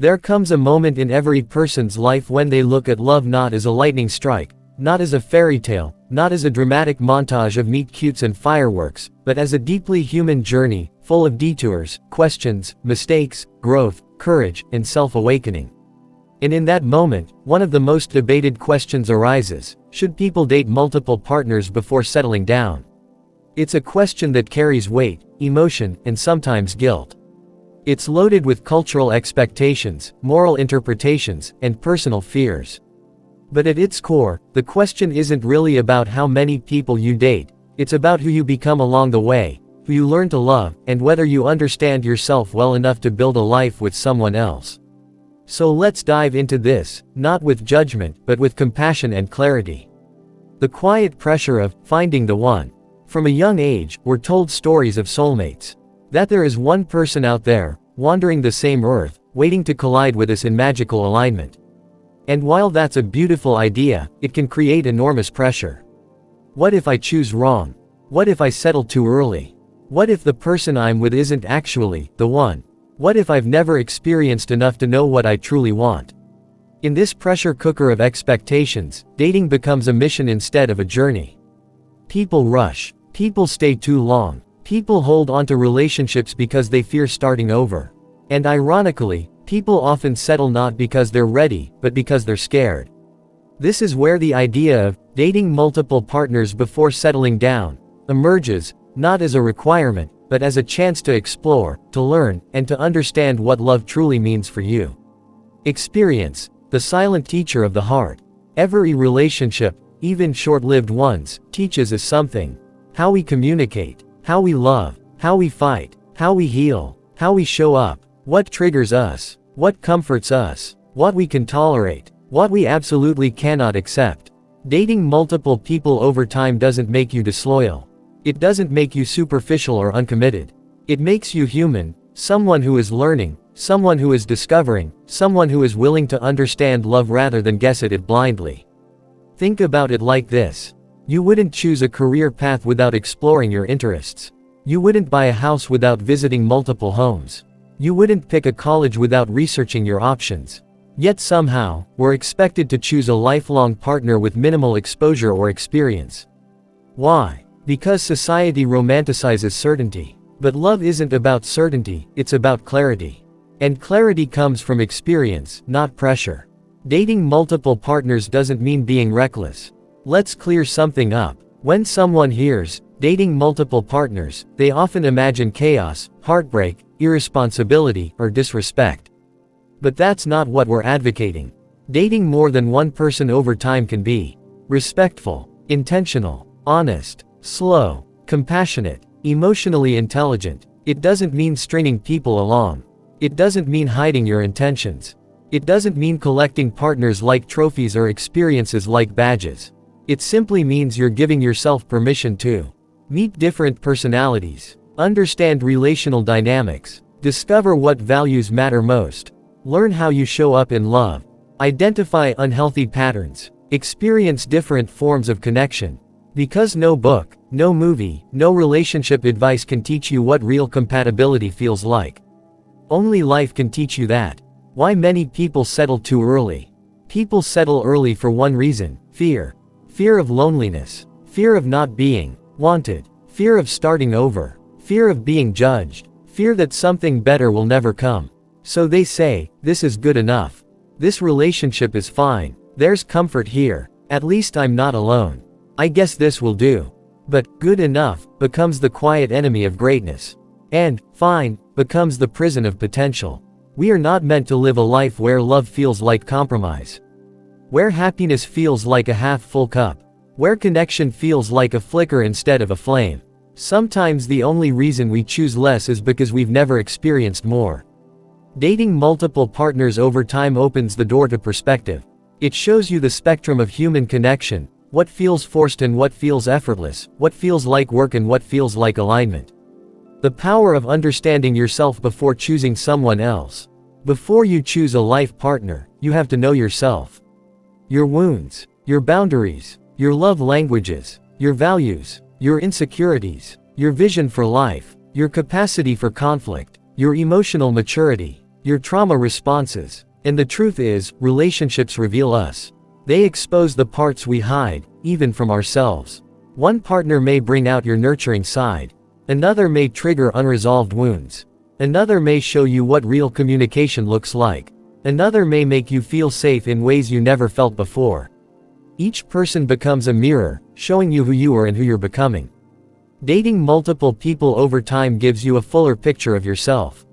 There comes a moment in every person's life when they look at love not as a lightning strike, not as a fairy tale, not as a dramatic montage of meet-cutes and fireworks, but as a deeply human journey, full of detours, questions, mistakes, growth, courage, and self-awakening. And in that moment, one of the most debated questions arises: should people date multiple partners before settling down? It's a question that carries weight, emotion, and sometimes guilt. It's loaded with cultural expectations, moral interpretations, and personal fears. But at its core, the question isn't really about how many people you date, it's about who you become along the way, who you learn to love, and whether you understand yourself well enough to build a life with someone else. So let's dive into this, not with judgment, but with compassion and clarity. The quiet pressure of finding the one. From a young age, we're told stories of soulmates. That there is one person out there, wandering the same earth, waiting to collide with us in magical alignment. And while that's a beautiful idea, it can create enormous pressure. What if I choose wrong? What if I settle too early? What if the person I'm with isn't actually the one? What if I've never experienced enough to know what I truly want? In this pressure cooker of expectations, dating becomes a mission instead of a journey. People rush. People stay too long. People hold onto relationships because they fear starting over. And ironically, people often settle not because they're ready, but because they're scared. This is where the idea of dating multiple partners before settling down emerges, not as a requirement, but as a chance to explore, to learn, and to understand what love truly means for you. Experience, the silent teacher of the heart. Every relationship, even short-lived ones, teaches us something. How we communicate, how we love, how we fight, how we heal, how we show up, what triggers us, what comforts us, what we can tolerate, what we absolutely cannot accept. Dating multiple people over time doesn't make you disloyal. It doesn't make you superficial or uncommitted. It makes you human, someone who is learning, someone who is discovering, someone who is willing to understand love rather than guess at it blindly. Think about it like this. You wouldn't choose a career path without exploring your interests. You wouldn't buy a house without visiting multiple homes. You wouldn't pick a college without researching your options. Yet somehow, we're expected to choose a lifelong partner with minimal exposure or experience. Why? Because society romanticizes certainty. But love isn't about certainty, it's about clarity. And clarity comes from experience, not pressure. Dating multiple partners doesn't mean being reckless. Let's clear something up. When someone hears dating multiple partners, they often imagine chaos, heartbreak, irresponsibility, or disrespect. But that's not what we're advocating. Dating more than one person over time can be respectful, intentional, honest, slow, compassionate, emotionally intelligent. It doesn't mean stringing people along. It doesn't mean hiding your intentions. It doesn't mean collecting partners like trophies or experiences like badges. It simply means you're giving yourself permission to meet different personalities, understand relational dynamics, discover what values matter most, learn how you show up in love, identify unhealthy patterns, experience different forms of connection. Because no book, no movie, no relationship advice can teach you what real compatibility feels like. Only life can teach you that. Why many people settle too early? People settle early for one reason: fear. Fear of loneliness. Fear of not being wanted. Fear of starting over. Fear of being judged. Fear that something better will never come. So they say, this is good enough. This relationship is fine. There's comfort here. At least I'm not alone. I guess this will do. But good enough becomes the quiet enemy of greatness. And fine becomes the prison of potential. We are not meant to live a life where love feels like compromise. Where happiness feels like a half-full cup. Where connection feels like a flicker instead of a flame. Sometimes the only reason we choose less is because we've never experienced more. Dating multiple partners over time opens the door to perspective. It shows you the spectrum of human connection, what feels forced and what feels effortless, what feels like work and what feels like alignment. The power of understanding yourself before choosing someone else. Before you choose a life partner, you have to know yourself. Your wounds, your boundaries, your love languages, your values, your insecurities, your vision for life, your capacity for conflict, your emotional maturity. your trauma responses. And the truth is, relationships reveal us. They expose the parts we hide, even from ourselves. One partner may bring out your nurturing side. Another may trigger unresolved wounds. Another may show you what real communication looks like. Another may make you feel safe in ways you never felt before. Each person becomes a mirror, showing you who you are and who you're becoming. Dating multiple people over time gives you a fuller picture of yourself.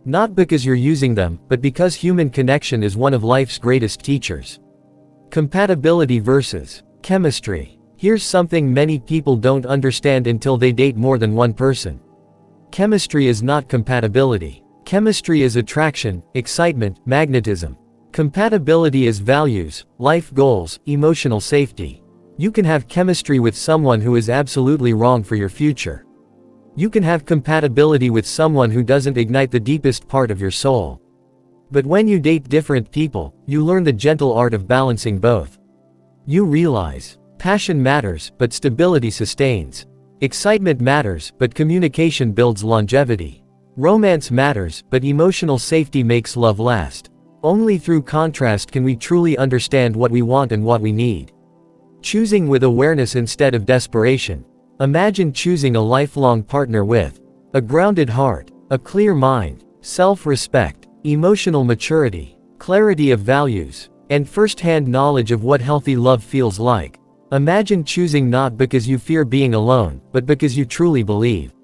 Not because you're using them, but because human connection is one of life's greatest teachers. Compatibility versus chemistry. Here's something many people don't understand until they date more than one person. Chemistry is not compatibility. Chemistry is attraction, excitement, magnetism. Compatibility is values, life goals, emotional safety. You can have chemistry with someone who is absolutely wrong for your future. You can have compatibility with someone who doesn't ignite the deepest part of your soul. But when you date different people, you learn the gentle art of balancing both. You realize, passion matters, but stability sustains. Excitement matters, but communication builds longevity. Romance matters, but emotional safety makes love last. Only through contrast can we truly understand what we want and what we need. Choosing with awareness instead of desperation. Imagine choosing a lifelong partner with a grounded heart, a clear mind, self-respect, emotional maturity, clarity of values, and first-hand knowledge of what healthy love feels like. Imagine choosing not because you fear being alone, but because you truly believe.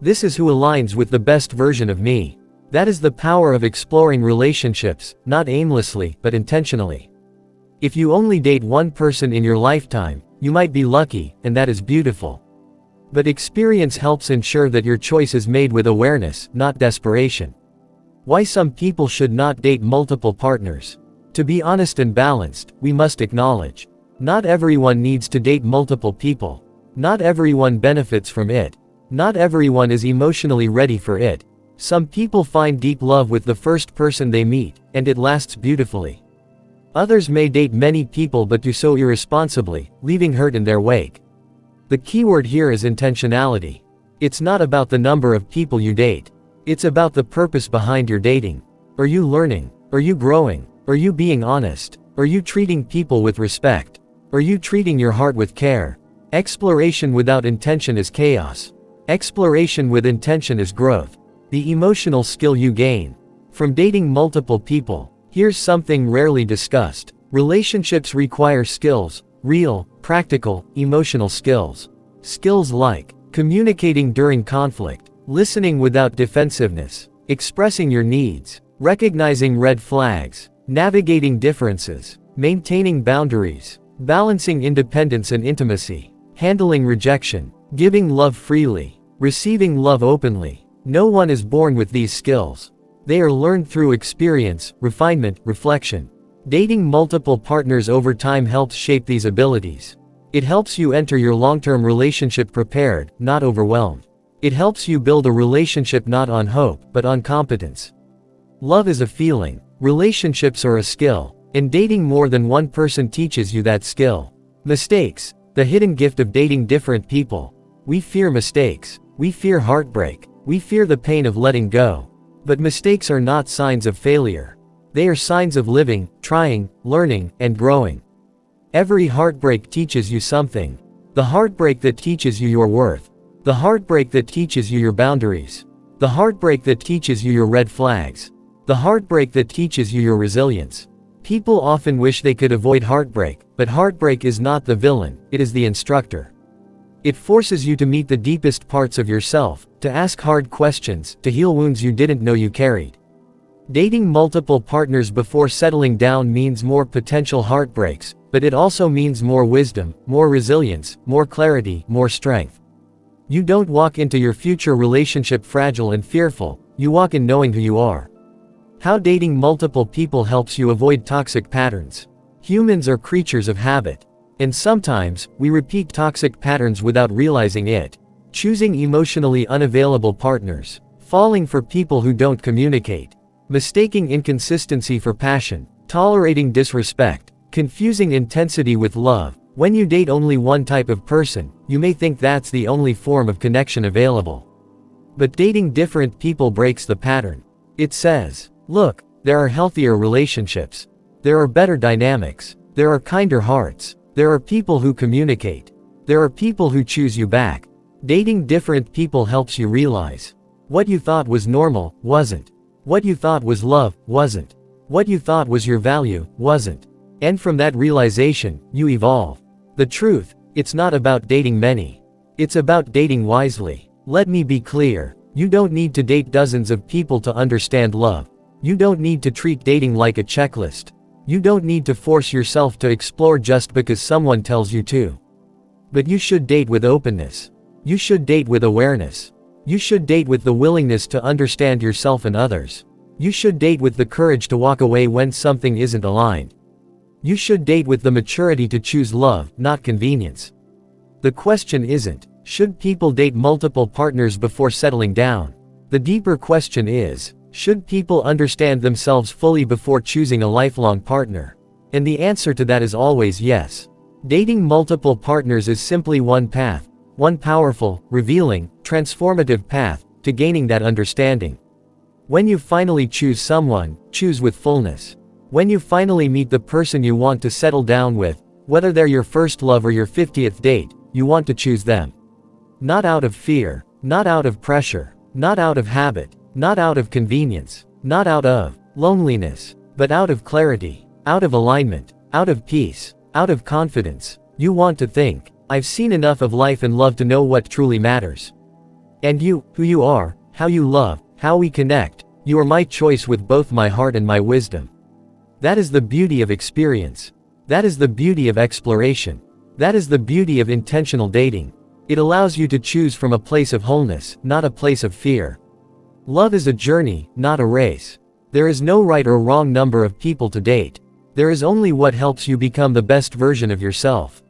This is who aligns with the best version of me. That is the power of exploring relationships, not aimlessly, but intentionally. If you only date one person in your lifetime, you might be lucky, and that is beautiful. But experience helps ensure that your choice is made with awareness, not desperation. Why some people should not date multiple partners. To be honest and balanced, we must acknowledge. Not everyone needs to date multiple people. Not everyone benefits from it. Not everyone is emotionally ready for it. Some people find deep love with the first person they meet, and it lasts beautifully. Others may date many people but do so irresponsibly, leaving hurt in their wake. The keyword here is intentionality. It's not about the number of people you date. It's about the purpose behind your dating. Are you learning? Are you growing? Are you being honest? Are you treating people with respect? Are you treating your heart with care? Exploration without intention is chaos. Exploration with intention is growth. The emotional skill you gain from dating multiple people. Here's something rarely discussed. Relationships require skills, real, practical, emotional skills. Skills like communicating during conflict, listening without defensiveness, expressing your needs, recognizing red flags, navigating differences, maintaining boundaries, balancing independence and intimacy, handling rejection, giving love freely, receiving love openly. No one is born with these skills. They are learned through experience, refinement, reflection. Dating multiple partners over time helps shape these abilities. It helps you enter your long-term relationship prepared, not overwhelmed. It helps you build a relationship not on hope, but on competence. Love is a feeling. Relationships are a skill. And dating more than one person teaches you that skill. Mistakes. The hidden gift of dating different people. We fear mistakes. We fear heartbreak. We fear the pain of letting go. But mistakes are not signs of failure. They are signs of living, trying, learning, and growing. Every heartbreak teaches you something. The heartbreak that teaches you your worth. The heartbreak that teaches you your boundaries. The heartbreak that teaches you your red flags. The heartbreak that teaches you your resilience. People often wish they could avoid heartbreak, but heartbreak is not the villain, it is the instructor. It forces you to meet the deepest parts of yourself, to ask hard questions, to heal wounds you didn't know you carried. Dating multiple partners before settling down means more potential heartbreaks, but it also means more wisdom, more resilience, more clarity, more strength. You don't walk into your future relationship fragile and fearful, you walk in knowing who you are. How dating multiple people helps you avoid toxic patterns. Humans are creatures of habit. And sometimes, we repeat toxic patterns without realizing it. Choosing emotionally unavailable partners. Falling for people who don't communicate. Mistaking inconsistency for passion. Tolerating disrespect. Confusing intensity with love. When you date only one type of person, you may think that's the only form of connection available. But dating different people breaks the pattern. It says, Look, there are healthier relationships. There are better dynamics. There are kinder hearts. There are people who communicate. There are people who choose you back. Dating different people helps you realize what you thought was normal, wasn't. What you thought was love, wasn't. What you thought was your value, wasn't. And from that realization, you evolve. The truth, it's not about dating many. It's about dating wisely. Let me be clear. You don't need to date dozens of people to understand love. You don't need to treat dating like a checklist. You don't need to force yourself to explore just because someone tells you to. But you should date with openness. You should date with awareness. You should date with the willingness to understand yourself and others. You should date with the courage to walk away when something isn't aligned. You should date with the maturity to choose love, not convenience. The question isn't, should people date multiple partners before settling down? The deeper question is, should people understand themselves fully before choosing a lifelong partner? And the answer to that is always yes. Dating multiple partners is simply one path, one powerful, revealing, transformative path to gaining that understanding. When you finally choose someone, choose with fullness. When you finally meet the person you want to settle down with, whether they're your first love or your 50th date, you want to choose them. Not out of fear, not out of pressure, not out of habit, not out of convenience, not out of loneliness, but out of clarity, out of alignment, out of peace, out of confidence. You want to think, I've seen enough of life and love to know what truly matters. And you, who you are, how you love, how we connect, you are my choice with both my heart and my wisdom. That is the beauty of experience. That is the beauty of exploration. That is the beauty of intentional dating. It allows you to choose from a place of wholeness, not a place of fear. Love is a journey, not a race. There is no right or wrong number of people to date. There is only what helps you become the best version of yourself.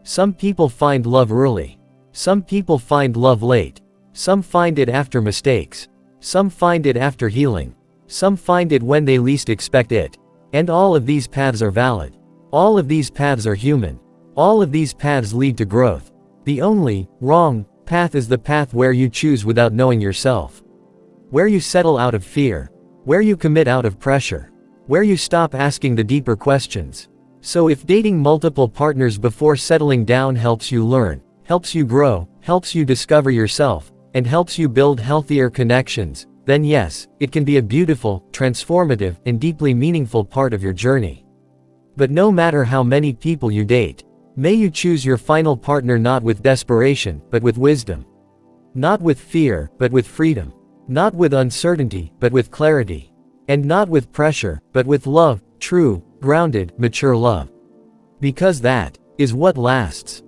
Some people find love early. Some people find love late. Some find it after mistakes. Some find it after healing. Some find it when they least expect it. And all of these paths are valid. All of these paths are human. All of these paths lead to growth. The only wrong path is the path where you choose without knowing yourself. Where you settle out of fear. Where you commit out of pressure. Where you stop asking the deeper questions. So if dating multiple partners before settling down helps you learn, helps you grow, helps you discover yourself, and helps you build healthier connections, then yes, it can be a beautiful, transformative, and deeply meaningful part of your journey. But no matter how many people you date, may you choose your final partner not with desperation, but with wisdom. Not with fear, but with freedom. Not with uncertainty, but with clarity. And not with pressure, but with love, true, grounded, mature love. Because that is what lasts.